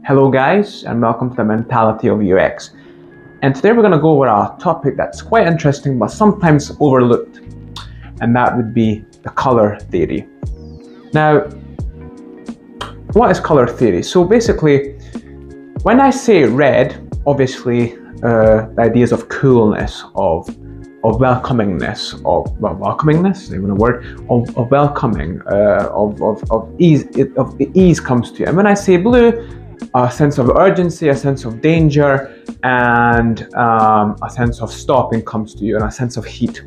Hello guys, and welcome to the Mentality of UX. And today we're going to go over a topic that's quite interesting but sometimes overlooked, and that would be the color theory. Now, what is color theory? So basically, when I say red, obviously the ideas of coolness, of welcomingness, welcomingness, even a word, of welcoming, of ease comes to you. And when I say blue, a sense of urgency, a sense of danger, and a sense of stopping comes to you, and a sense of heat.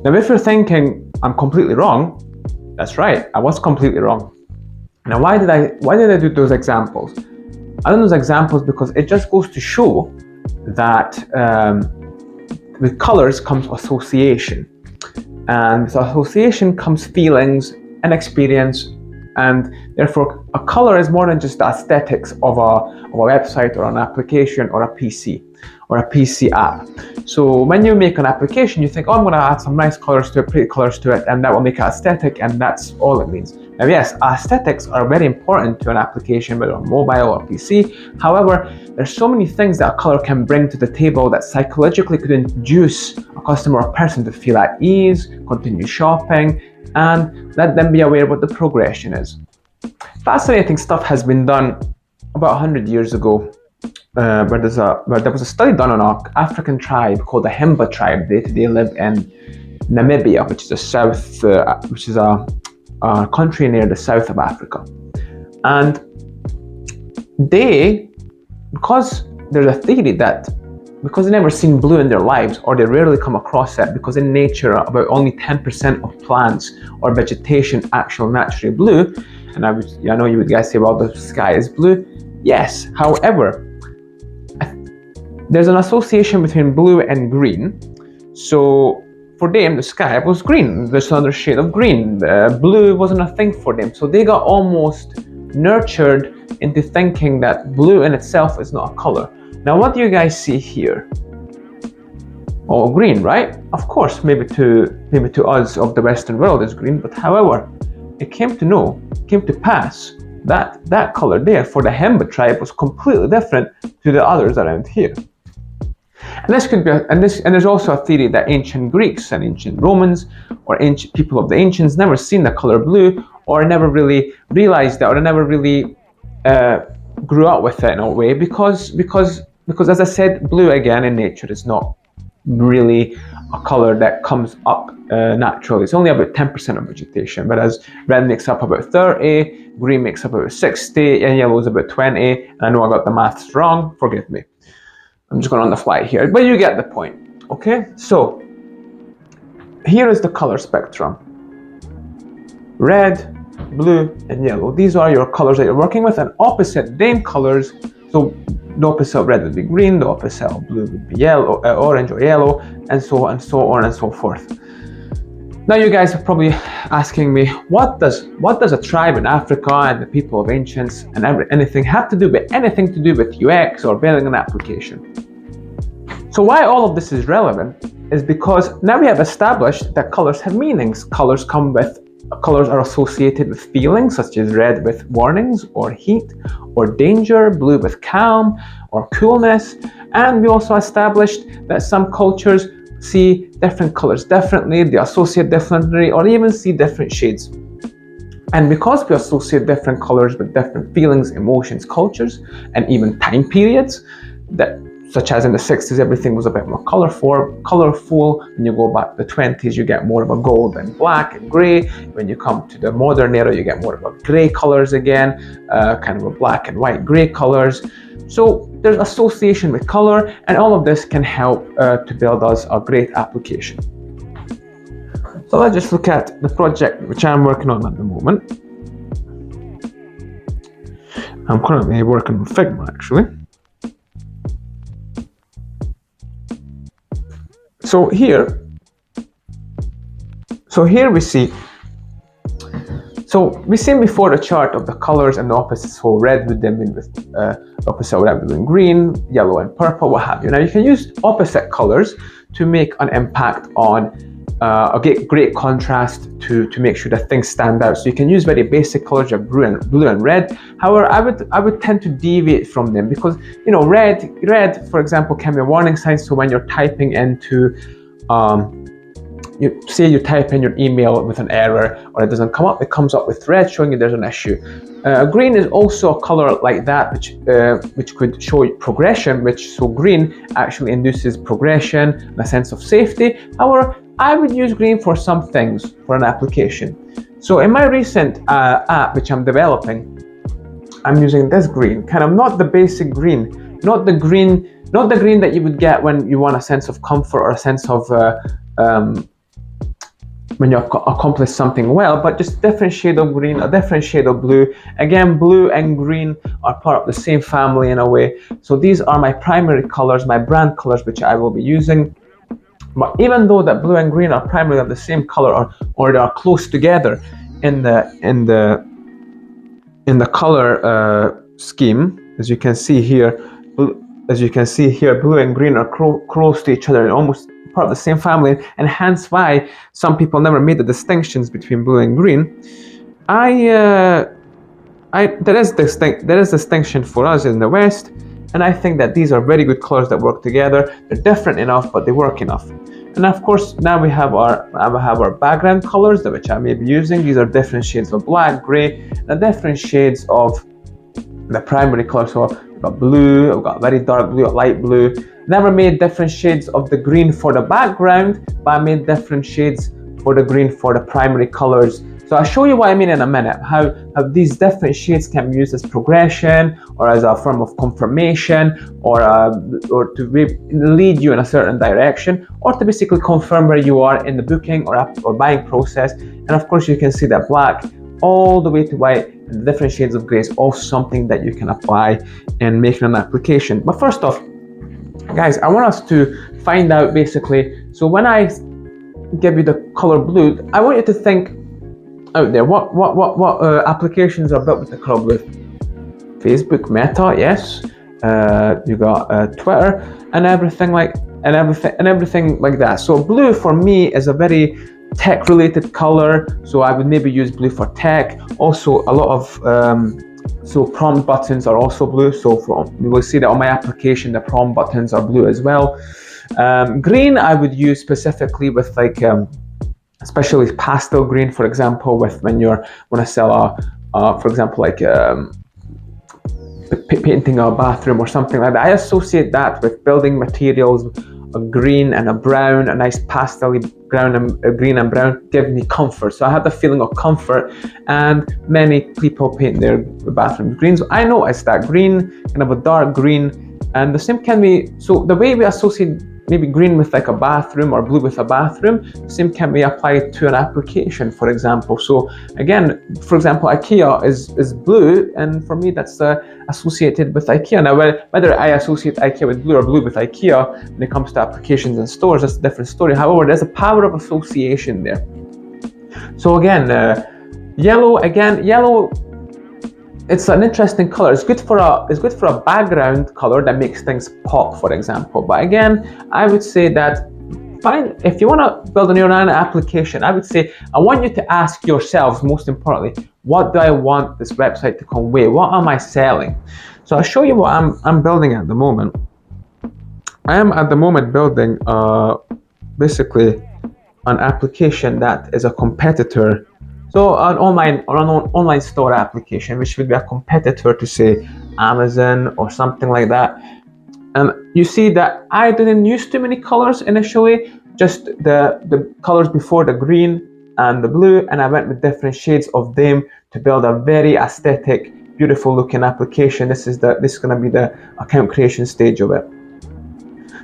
Now, if you're thinking I'm completely wrong, that's right, I was completely wrong. Now, why did I do those examples? I did those examples because it just goes to show that with colors comes association, and with association comes feelings and experience, and therefore a color is more than just the aesthetics of a website or an application or a PC app. So when you make an application, you think, oh, I'm going to add some nice colors to it, pretty colors to it, and that will make it aesthetic, and that's all it means. Now, yes, aesthetics are very important to an application, whether on mobile or PC. However, there's so many things that a color can bring to the table that psychologically could induce a customer or person to feel at ease, continue shopping, and let them be aware of what the progression is. Fascinating stuff has been done about 100 years ago, where there was a study done on an African tribe called the Himba tribe. They live in Namibia, which is a country near the south of Africa, and because there's a theory that because they've never seen blue in their lives, or they rarely come across it, because in nature about only 10% of plants or vegetation actually naturally blue. And I know you would guys say, well, the sky is blue. Yes, however, there's an association between blue and green. So for them, the sky was green. There's another shade of green. Blue wasn't a thing for them. So they got almost nurtured into thinking that blue in itself is not a color. Now, what do you guys see here? Oh, green, right? Of course, maybe to us of the Western world is green, but however, it came to pass that that color there for the Himba tribe was completely different to the others around here. And this could be, and there's also a theory that ancient Greeks and ancient Romans or ancient people of the ancients never seen the color blue, or never really realized that, or never really grew up with it in a way, because as I said, blue again in nature is not really a color that comes up naturally. It's only about 10% of vegetation, whereas red makes up about 30, green makes up about 60, and yellow is about 20. And I know I got the maths wrong, forgive me. I'm just going on the fly here, but you get the point. Okay, so here is the color spectrum. Red, blue, and yellow. These are your colors that you're working with, and opposite them colors. So the opposite of red would be green, the opposite of blue would be yellow, orange or yellow, and so on and so on and so forth. Now you guys are probably asking me, what does a tribe in Africa and the people of ancients and anything have to do with anything to do with UX or building an application? So why all of this is relevant is because now we have established that colors have meanings. Colors are associated with feelings, such as red with warnings or heat or danger, blue with calm or coolness. And we also established that some cultures see different colors differently, they associate differently, or even see different shades. And because we associate different colors with different feelings, emotions, cultures, and even time periods, such as in the 60s, everything was a bit more colorful. When you go back to the 20s, you get more of a gold and black and gray. When you come to the modern era, you get more of a gray colors again, kind of a black and white gray colors. So there's association with color, and all of this can help to build us a great application. So let's just look at the project which I'm working on at the moment. I'm currently working with Figma, actually. So here we see. So we seen before the chart of the colors and the opposites. So red would then be with opposite red would be green, yellow and purple, what have you. Now you can use opposite colors to make an impact on a great contrast to make sure that things stand out. So you can use very basic colors of blue and red. However, I would tend to deviate from them because red, for example, can be a warning sign. So when you're typing into you type in your email with an error or it doesn't come up, it comes up with red showing you there's an issue. Green is also a color like that which could show you progression, so green actually induces progression and a sense of safety. However, I would use green for some things for an application. So in my recent app which I'm developing, I'm using this green, kind of not the basic green, not the green that you would get when you want a sense of comfort or a sense of when you accomplish something well, but just a different shade of green, a different shade of blue. Again, blue and green are part of the same family in a way. So these are my primary colors, my brand colors, which I will be using. But even though that blue and green are primarily of the same color or they are close together in the color scheme, as you can see here, blue and green are close to each other and almost part of the same family, and hence why some people never made the distinctions between blue and green. There is distinction for us in the West, and I think that these are very good colors that work together. They're different enough, but they work enough. And of course, now we have our background colors, which I may be using. These are different shades of black, gray, and different shades of the primary color. So I've got blue, I've got very dark blue, light blue. Never made different shades of the green for the background, but I made different shades for the green for the primary colors. So I'll show you what I mean in a minute, how these different shades can be used as progression or as a form of confirmation or to lead you in a certain direction or to basically confirm where you are in the booking or buying process. And of course, you can see that black all the way to white and different shades of gray is also something that you can apply in making an application. But first off, guys, I want us to find out basically, so when I give you the color blue, I want you to think out there, what applications are built with the color blue? Facebook, Meta, yes. You got Twitter and everything like that. So blue for me is a very tech related color, so I would maybe use blue for tech. Also a lot of so prompt buttons are also blue, so you will see that on my application the prompt buttons are blue as well. Green I would use specifically with like especially pastel green, for example, with when you want to sell for example, like painting a bathroom or something like that. I associate that with building materials. A green and a brown, a nice pastel green and brown give me comfort. So I have the feeling of comfort, and many people paint their bathrooms green. So I noticed that green, kind of a dark green, and the same can be, so the way we associate maybe green with like a bathroom or blue with a bathroom, the same can be applied to an application, for example. So again, for example, IKEA is blue, and for me that's associated with IKEA. Now whether I associate IKEA with blue or blue with IKEA when it comes to applications and stores, that's a different story. However, there's a power of association there. So again, yellow, it's an interesting color. It's good for a background color that makes things pop, for example. But again, I would say that if you want to build a new application, I would say I want you to ask yourselves, most importantly, what do I want this website to convey? What am I selling? So I'll show you what I'm building at the moment. I am at the moment building basically an application that is a competitor. So an online store application, which would be a competitor to say Amazon or something like that. You see that I didn't use too many colors initially, just the colors before the green and the blue, and I went with different shades of them to build a very aesthetic, beautiful looking application. This is going to be the account creation stage of it.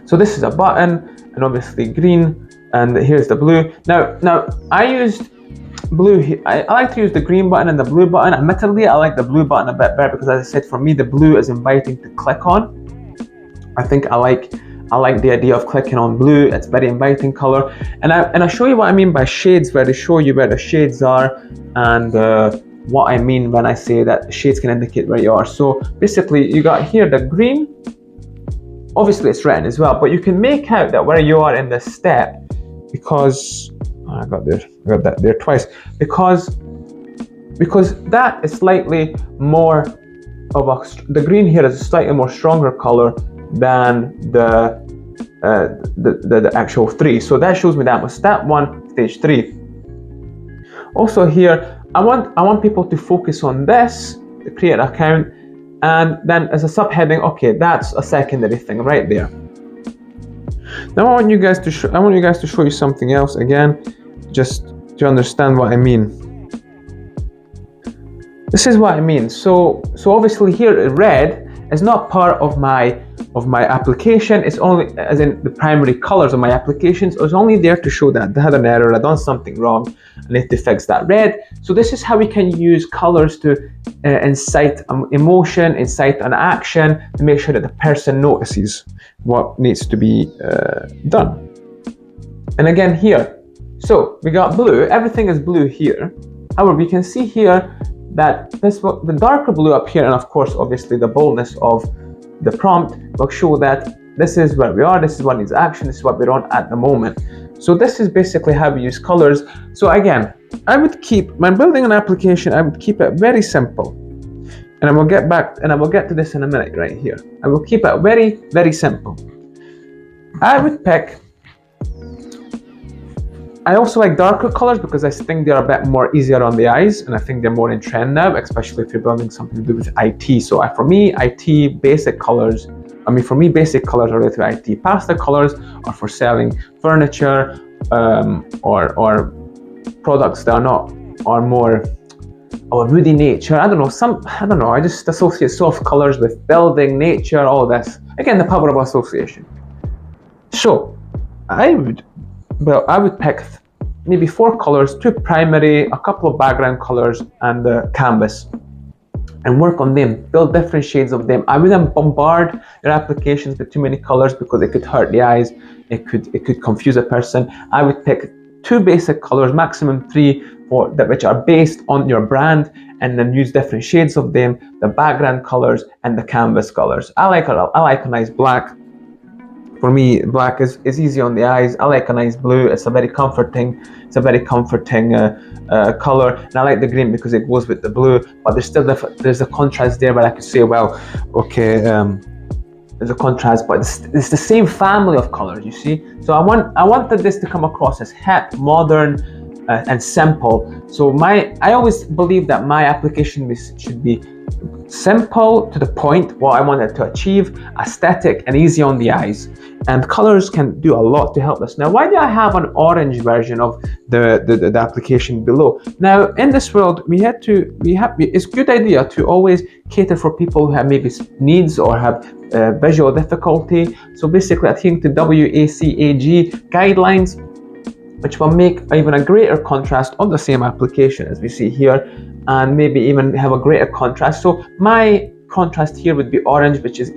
So this is a button, and obviously green, and here's the blue. Now I used blue. I like to use the green button and the blue button. Admittedly, I like the blue button a bit better because, as I said, for me the blue is inviting to click on. I think I like the idea of clicking on blue. It's very inviting color, and I show you what I mean by shades, where they show you where the shades are, and what I mean when I say that the shades can indicate where you are. So basically, you got here the green. Obviously, it's written as well, but you can make out that where you are in the step, because I got that there twice because that is slightly more of the green here is a slightly more stronger color than the actual 3. So that shows me that was step 1, stage 3. Also here, I want people to focus on this, to create an account, and then as a subheading, okay, that's a secondary thing right there. Now I want you guys to show you something else again, just to understand what I mean. This is what I mean. So obviously here red is not part of my application. It's only, as in the primary colors of my applications, it's only there to show that I had an error, I done something wrong, I need to fix that red. So this is how we can use colors to incite emotion, incite an action, to make sure that the person notices what needs to be done. And again here, so we got blue, everything is blue here. However, we can see here that the darker blue up here, and of course obviously the boldness of the prompt will show that this is where we are, this is what needs action, this is what we're on at the moment. So this is basically how we use colors. So again, I would keep, when building an application, I would keep it very simple. And I will get to this in a minute right here. I will keep it very, very simple. I would pick, I also like darker colors because I think they're a bit more easier on the eyes, and I think they're more in trend now, especially if you're building something to do with IT. So for me, basic colors are related to IT. Pastel colors are for selling furniture or products that are more of a woody nature. I don't know. I just associate soft colors with building, nature, all this. Again, the power of association. So I would pick maybe 4 colors, 2 primary, a couple of background colors, and the canvas, and work on them, build different shades of them. I wouldn't bombard your applications with too many colors because it could hurt the eyes, it could confuse a person. I would pick 2 basic colors, maximum 3, which are based on your brand, and then use different shades of them, the background colors and the canvas colors. I like a nice black. For me, black is easy on the eyes. I like a nice blue. It's a very comforting color. And I like the green because it goes with the blue. But there's a contrast there. But I could say, well, okay, there's a contrast, but it's the same family of colors. You see. So I wanted this to come across as hip, modern, and simple. So I always believe that my application should be simple, to the point, what I wanted to achieve, aesthetic, and easy on the eyes. And colors can do a lot to help us. Now, why do I have an orange version of the application below? Now, in this world, it's a good idea to always cater for people who have maybe needs or have visual difficulty. So basically adhering to WCAG guidelines, which will make even a greater contrast on the same application as we see here, and maybe even have a greater contrast. So my contrast here would be orange, which is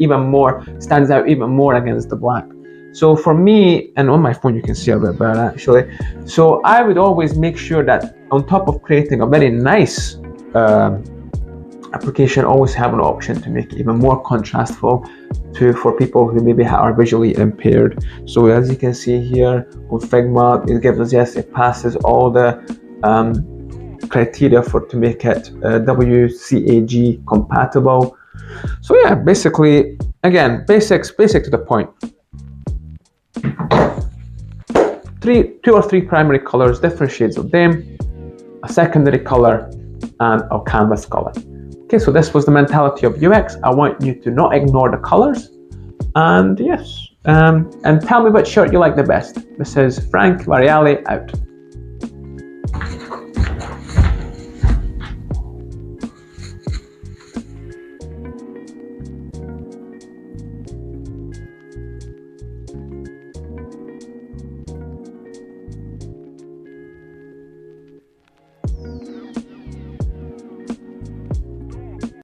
stands out even more against the black. So for me, and on my phone you can see a bit better actually. So I would always make sure that on top of creating a very nice application, always have an option to make it even more contrastful for people who maybe are visually impaired. So as you can see here on Figma, it gives us, yes, it passes all the criteria to make it WCAG compatible. So yeah, basically, again, basic to the point. 2 or 3 primary colors, different shades of them, a secondary color, and a canvas color. Okay, so this was the mentality of UX. I want you to not ignore the colors, and yes, and tell me which shirt you like the best. This is Frank Variale out.